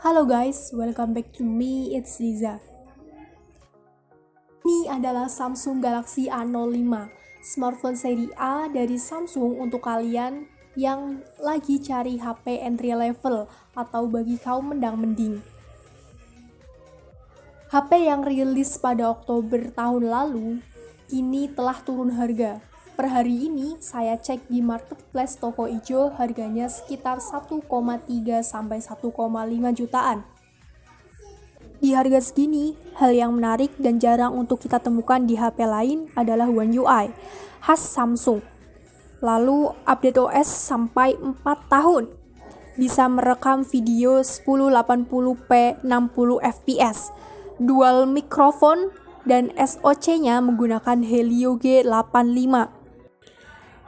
Halo guys, welcome back to me, it's Liza. Ini adalah Samsung Galaxy A05, smartphone seri A dari Samsung untuk kalian yang lagi cari HP entry level atau bagi kaum mendang-mending. HP yang rilis pada Oktober tahun lalu, kini telah turun harga. Per hari ini, saya cek di marketplace toko ijo harganya sekitar 1,3 sampai 1,5 jutaan. Di harga segini, hal yang menarik dan jarang untuk kita temukan di HP lain adalah One UI, khas Samsung. Lalu update OS sampai 4 tahun. Bisa merekam video 1080p 60 fps, dual mikrofon, dan SoC-nya menggunakan Helio G85.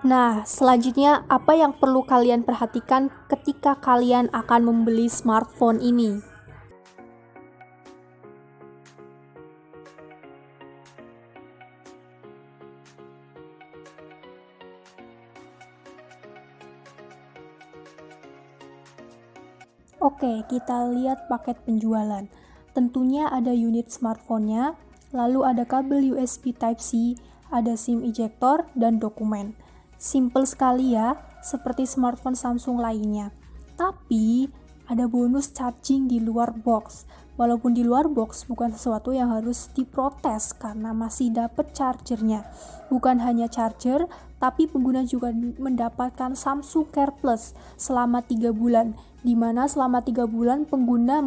Nah, selanjutnya apa yang perlu kalian perhatikan ketika kalian akan membeli smartphone ini? Oke, kita lihat paket penjualan. Tentunya ada unit smartphone-nya, lalu ada kabel USB Type-C, ada SIM ejector, dan dokumen. Simple sekali ya, seperti smartphone Samsung lainnya. Tapi, ada bonus charging di luar box. Walaupun di luar box bukan sesuatu yang harus diprotes karena masih dapat chargernya. Bukan hanya charger, tapi pengguna juga mendapatkan Samsung Care Plus selama 3 bulan, di mana selama 3 bulan pengguna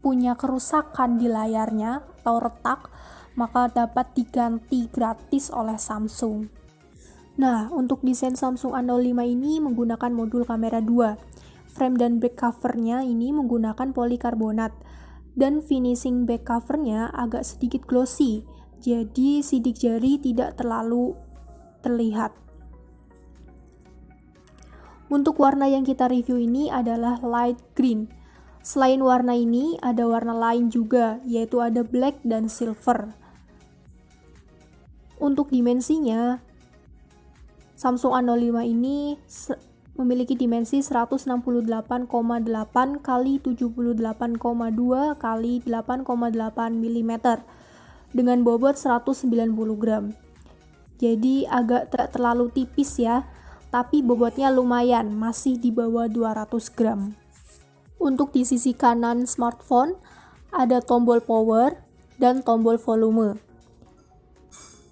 punya kerusakan di layarnya atau retak, maka dapat diganti gratis oleh Samsung. Nah, untuk desain Samsung A05 ini menggunakan modul kamera 2. Frame dan back covernya ini menggunakan polikarbonat. Dan finishing back covernya agak sedikit glossy, jadi sidik jari tidak terlalu terlihat. Untuk warna yang kita review ini adalah light green. Selain warna ini, ada warna lain juga, yaitu ada black dan silver. Untuk dimensinya, Samsung A05 ini memiliki dimensi 168,8 x 78,2 x 8,8 mm dengan bobot 190 gram. Jadi agak terlalu tipis ya, tapi bobotnya lumayan, masih di bawah 200 gram. Untuk di sisi kanan smartphone, ada tombol power dan tombol volume.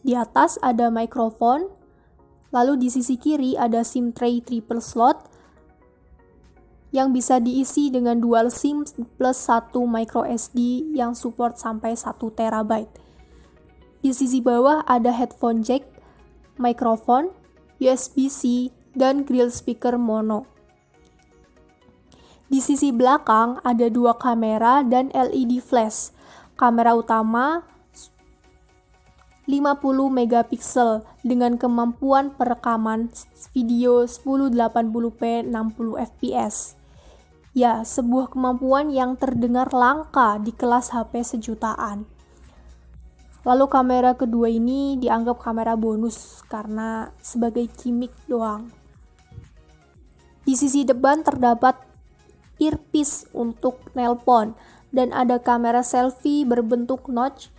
Di atas ada mikrofon, lalu di sisi kiri ada SIM tray triple slot yang bisa diisi dengan dual SIM plus 1 micro SD yang support sampai 1 TB. Di sisi bawah ada headphone jack, mikrofon, USB-C, dan grill speaker mono. Di sisi belakang ada 2 kamera dan LED flash. Kamera utama 50 megapiksel dengan kemampuan perekaman video 1080p 60 fps. Ya, sebuah kemampuan yang terdengar langka di kelas HP sejutaan. Lalu kamera kedua ini dianggap kamera bonus karena sebagai gimmick doang. Di sisi depan terdapat earpiece untuk nelpon dan ada kamera selfie berbentuk notch.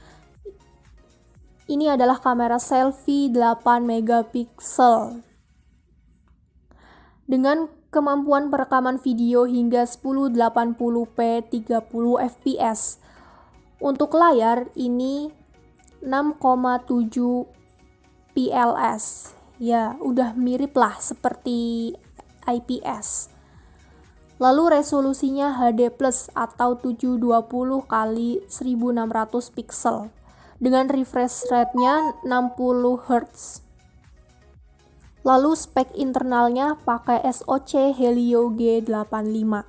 Ini adalah kamera selfie 8 megapiksel dengan kemampuan perekaman video hingga 1080p 30 fps. Untuk layar ini 6,7 pls. Ya, udah mirip lah seperti IPS. Lalu resolusinya HD+ atau 720 x 1600 pixel. Dengan refresh rate-nya 60 Hz. Lalu spek internalnya pakai SoC Helio G85.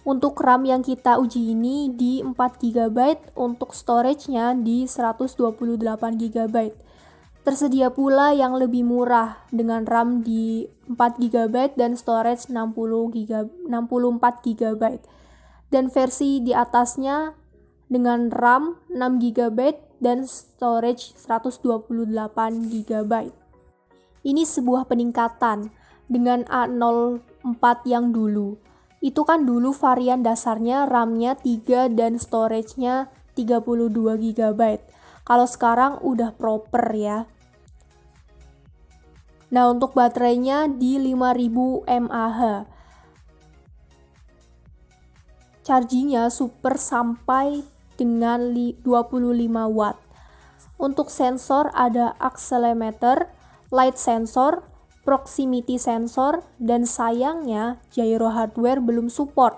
Untuk RAM yang kita uji ini di 4 GB, untuk storage-nya di 128 GB. Tersedia pula yang lebih murah dengan RAM di 4 GB dan storage 64 GB. Dan versi di atasnya dengan RAM 6 GB dan storage 128 GB. Ini sebuah peningkatan dengan A04 yang dulu. Itu kan dulu varian dasarnya RAM-nya 3 dan storage-nya 32 GB. Kalau sekarang udah proper ya. Nah, untuk baterainya di 5000 mAh. Chargingnya super sampai dengan 25 watt. Untuk sensor ada accelerometer, light sensor, proximity sensor, dan sayangnya gyro hardware belum support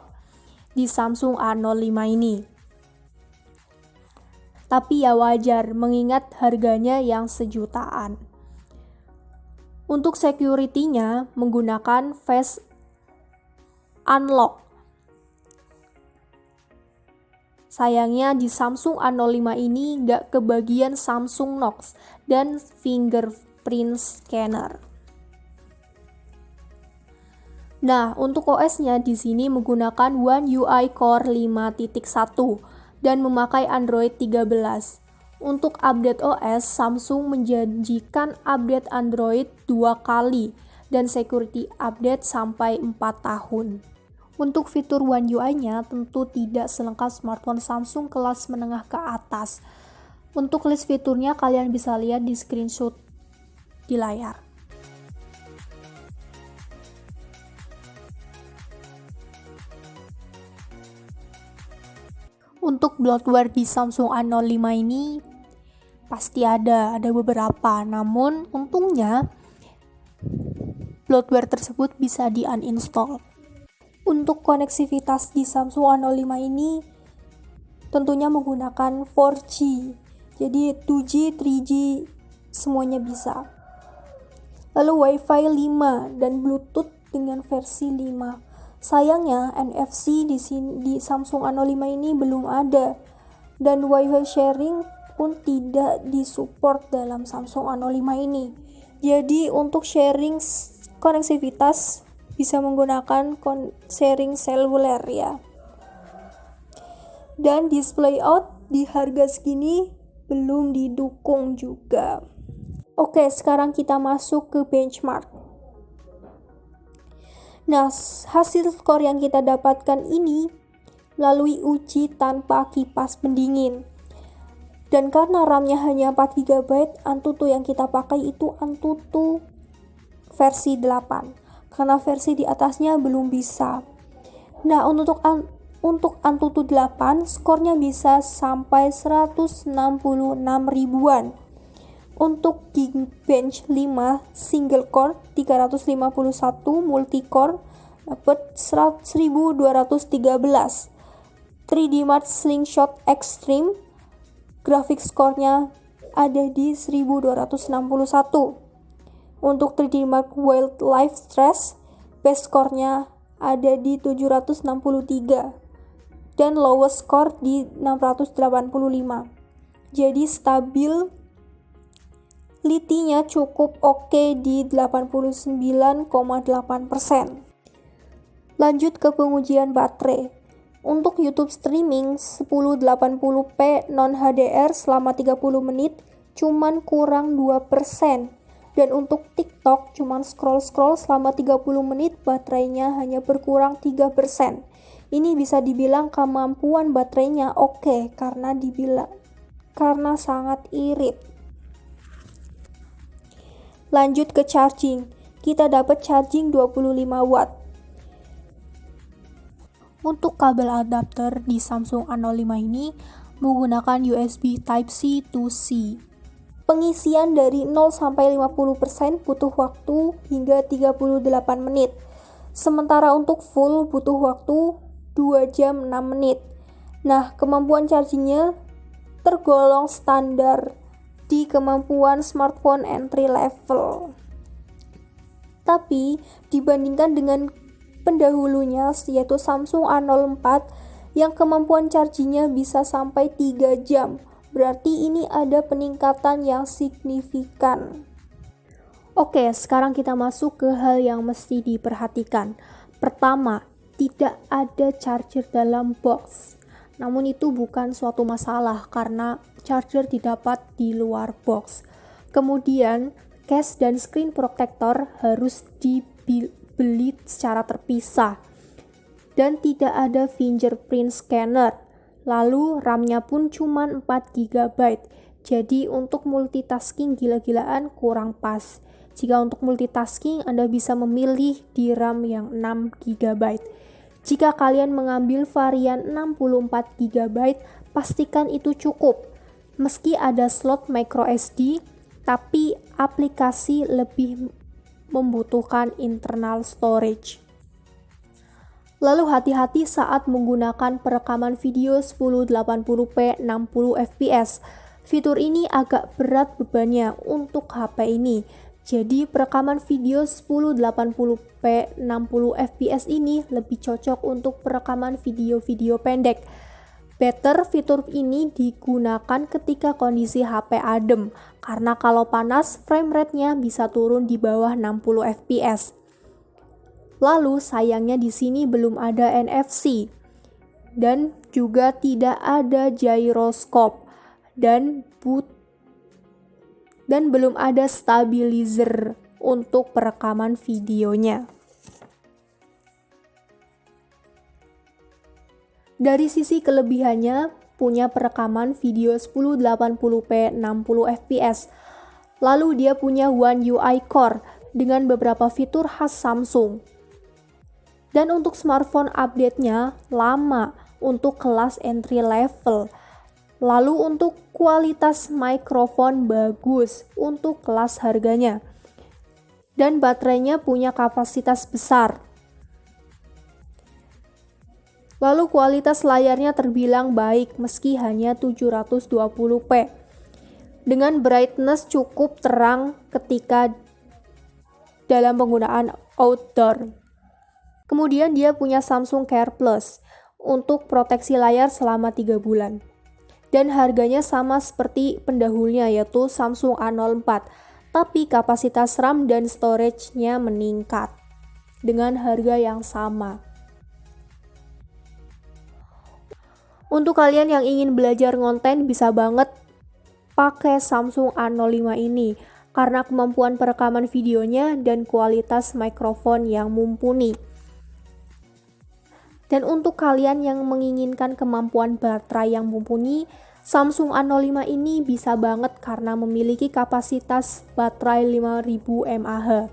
di Samsung A05 ini. Tapi ya wajar mengingat harganya yang sejutaan. Untuk security-nya menggunakan face unlock. Sayangnya di Samsung A05 ini nggak kebagian Samsung Knox dan fingerprint scanner. Nah, untuk OS-nya di sini menggunakan One UI Core 5.1 dan memakai Android 13. Untuk update OS, Samsung menjanjikan update Android 2 kali dan security update sampai 4 tahun. Untuk fitur One UI-nya tentu tidak selengkap smartphone Samsung kelas menengah ke atas. Untuk list fiturnya kalian bisa lihat di screenshot di layar. Untuk bloatware di Samsung A05 ini pasti ada beberapa, namun untungnya bloatware tersebut bisa di-uninstall. Untuk konektivitas di Samsung A05 ini tentunya menggunakan 4G, jadi 2G, 3G semuanya bisa. Lalu Wi-Fi 5 dan Bluetooth dengan versi 5. Sayangnya NFC di Samsung A05 ini belum ada dan Wi-Fi sharing pun tidak disupport dalam Samsung A05 ini. Jadi untuk sharing konektivitas bisa menggunakan sharing seluler ya. Dan display out di harga segini belum didukung juga. Oke, sekarang kita masuk ke benchmark. Nah, hasil skor yang kita dapatkan ini melalui uji tanpa kipas pendingin. Dan karena RAM-nya hanya 4 GB, Antutu yang kita pakai itu Antutu versi 8. Karena versi di atasnya belum bisa. Nah, untuk Antutu 8, skornya bisa sampai 166 ribuan. Untuk Geekbench 5 single core 351, multi core dapat 1213. 3D Mark Slingshot Extreme grafik skornya ada di 1261. Untuk 3D Mark Wildlife Stress base skornya ada di 763 dan lowest score di 685. Jadi stabil, litinya cukup oke di 89,8%. Lanjut ke pengujian baterai. Untuk YouTube streaming 1080p non HDR selama 30 menit cuman kurang 2%. Dan untuk TikTok cuman scroll-scroll selama 30 menit baterainya hanya berkurang 3%. Ini bisa dibilang kemampuan baterainya oke karena sangat irit. Lanjut ke charging. Kita dapat charging 25 watt. Untuk kabel adapter di Samsung A05 ini menggunakan USB Type-C to C. Pengisian dari 0 sampai 50% butuh waktu hingga 38 menit. Sementara untuk full butuh waktu 2 jam 6 menit. Nah, kemampuan chargingnya tergolong standar di kemampuan smartphone entry level. Tapi dibandingkan dengan pendahulunya yaitu Samsung A04 yang kemampuan chargingnya bisa sampai 3 jam. Berarti ini ada peningkatan yang signifikan. Oke, sekarang kita masuk ke hal yang mesti diperhatikan. Pertama, tidak ada charger dalam box. Namun itu bukan suatu masalah karena charger didapat di luar box. Kemudian, case dan screen protector harus dibeli secara terpisah. dan tidak ada fingerprint scanner. Lalu RAM-nya pun cuma 4 GB. Jadi untuk multitasking gila-gilaan kurang pas. Jika untuk multitasking Anda bisa memilih di RAM yang 6 GB. Jika kalian mengambil varian 64 GB, pastikan itu cukup. Meski ada slot microSD, tapi aplikasi lebih membutuhkan internal storage. Lalu hati-hati saat menggunakan perekaman video 1080p 60fps. Fitur ini agak berat bebannya untuk HP ini. Jadi perekaman video 1080p 60fps ini lebih cocok untuk perekaman video-video pendek. Better fitur ini digunakan ketika kondisi HP adem, karena kalau panas frame rate-nya bisa turun di bawah 60 fps. Lalu sayangnya di sini belum ada NFC dan juga tidak ada gyroscope dan belum ada stabilizer untuk perekaman videonya. Dari sisi kelebihannya, punya perekaman video 1080p 60fps. Lalu dia punya One UI Core dengan beberapa fitur khas Samsung. Dan untuk smartphone update-nya lama untuk kelas entry level. Lalu untuk kualitas mikrofon bagus untuk kelas harganya. Dan baterainya punya kapasitas besar. Lalu kualitas layarnya terbilang baik meski hanya 720p. Dengan brightness cukup terang ketika dalam penggunaan outdoor. Kemudian dia punya Samsung Care Plus untuk proteksi layar selama 3 bulan. Dan harganya sama seperti pendahulunya yaitu Samsung A04, tapi kapasitas RAM dan storage-nya meningkat dengan harga yang sama. Untuk kalian yang ingin belajar ngonten bisa banget pakai Samsung A05 ini karena kemampuan perekaman videonya dan kualitas mikrofon yang mumpuni. Dan untuk kalian yang menginginkan kemampuan baterai yang mumpuni, Samsung A05 ini bisa banget karena memiliki kapasitas baterai 5000 mAh.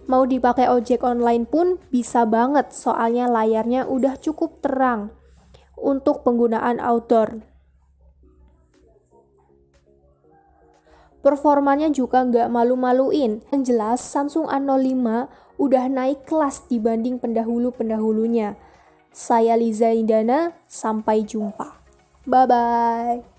Mau dipakai ojek online pun bisa banget soalnya layarnya udah cukup terang untuk penggunaan outdoor. Performanya juga nggak malu-maluin. Yang jelas Samsung A05 udah naik kelas dibanding pendahulu-pendahulunya. Saya Liza Indana, sampai jumpa. Bye-bye.